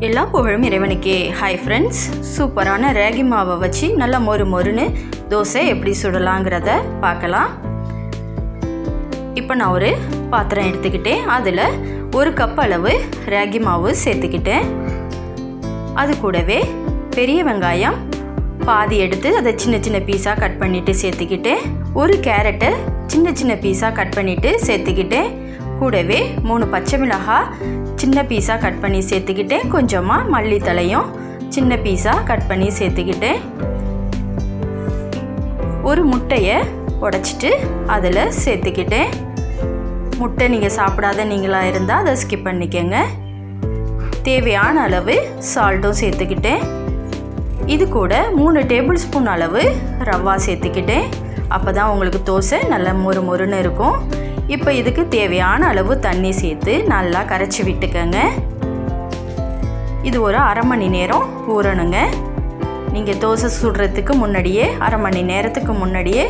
எல்லா புகழும் இறைவனுக்கே. ஹாய் ஃப்ரெண்ட்ஸ், சூப்பரான ராகி மாவை வச்சு நல்லா மொறுன்னு தோசை எப்படி சுடலாங்கிறத பார்க்கலாம். இப்போ நான் ஒரு பாத்திரம் எடுத்துக்கிட்டேன். அதில் 1 கப் அளவு ராகி மாவு சேர்த்துக்கிட்டேன். அது கூடவே பெரிய வெங்காயம் பாதி எடுத்து அதை சின்ன பீஸாக கட் பண்ணிவிட்டு சேர்த்துக்கிட்டேன். 1 கேரட்டை சின்ன பீஸாக கட் பண்ணிவிட்டு சேர்த்துக்கிட்டேன். கூடவே 3 பச்சை மிளகாய் சின்ன பீஸாக கட் பண்ணி சேர்த்துக்கிட்டேன். கொஞ்சமாக மல்லித்தலையும் சின்ன பீஸாக கட் பண்ணி சேர்த்துக்கிட்டேன். 1 முட்டையை உடைச்சிட்டு அதில் சேர்த்துக்கிட்டேன். முட்டை நீங்கள் சாப்பிடாத நீங்களாக இருந்தால் அதை ஸ்கிப் பண்ணிக்கோங்க. தேவையான அளவு சால்ட்டும் சேர்த்துக்கிட்டேன். இது கூட 3 டேபிள் ஸ்பூன் அளவு ரவா சேர்த்துக்கிட்டேன். அப்போ தான் உங்களுக்கு தோசை நல்லா மொறுன்னு இருக்கும். இப்போ இதுக்கு தேவையான அளவு தண்ணி சேர்த்து நல்லா கரைச்சி விட்டுக்கங்க. இது ஒரு அரை மணி நேரம் ஊறணுங்க. நீங்கள் தோசை சுடுறதுக்கு முன்னாடியே அரை மணி நேரத்துக்கு முன்னாடியே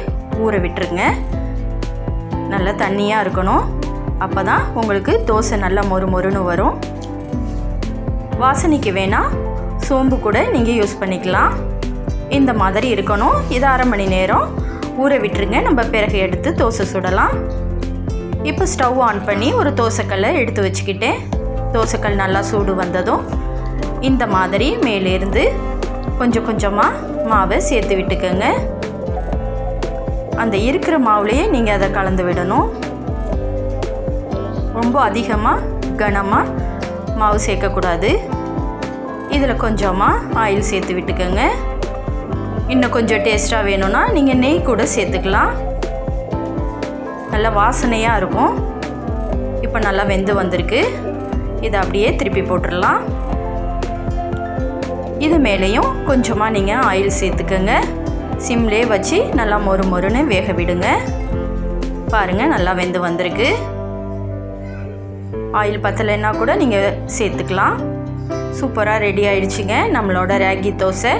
ஊற விட்டுருங்க. நல்லா தண்ணியாக இருக்கணும். அப்போ தான் உங்களுக்கு தோசை நல்லா மொறுன்னு வரும். வாசனைக்கு வேணால் சோம்பு கூட நீங்கள் யூஸ் பண்ணிக்கலாம். இந்த மாதிரி இருக்கணும். இதை அரை மணி நேரம் ஊற விட்டுருங்க. நம்ம பிறகு எடுத்து தோசை சுடலாம். இப்போ ஸ்டவ் ஆன் பண்ணி ஒரு தோசைக்கல்லை எடுத்து வச்சுக்கிட்டேன். தோசைக்கல் நல்லா சூடு வந்ததும் இந்த மாதிரி மேலேருந்து கொஞ்சமாக மாவை சேர்த்து விட்டுக்கோங்க. அந்த இருக்கிற மாவுலேயே நீங்கள் அதை கலந்து விடணும். ரொம்ப அதிகமாக கனமாக மாவு சேர்க்கக்கூடாது. இதில் கொஞ்சமாக ஆயில் சேர்த்து விட்டுக்கோங்க. இன்னும் கொஞ்சம் டேஸ்ட்டாக வேணும்னா நீங்கள் நெய் கூட சேர்த்துக்கலாம். நல்ல வாசனையாக இருக்கும். இப்போ நல்லா வெந்து வந்திருக்கு. இதை அப்படியே திருப்பி போட்டுடலாம். இது மேலேயும் கொஞ்சமாக நீங்கள் ஆயில் சேர்த்துக்கோங்க. சிம்லே வச்சு நல்லா மொறுன்னு வேக விடுங்க. பாருங்கள், நல்லா வெந்து வந்திருக்கு. ஆயில் பத்தலைன்னா கூட நீங்கள் சேர்த்துக்கலாம். சூப்பராக ரெடி ஆயிடுச்சுங்க நம்மளோட ராகி தோசை.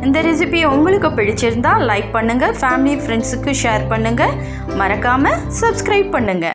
இந்த ரெசிபி உங்களுக்கு பிடிச்சிருந்தால் லைக் பண்ணுங்கள், ஃபேமிலி ஃப்ரெண்ட்ஸுக்கு ஷேர் பண்ணுங்கள், மறக்காமல் சப்ஸ்கிரைப் பண்ணுங்கள்.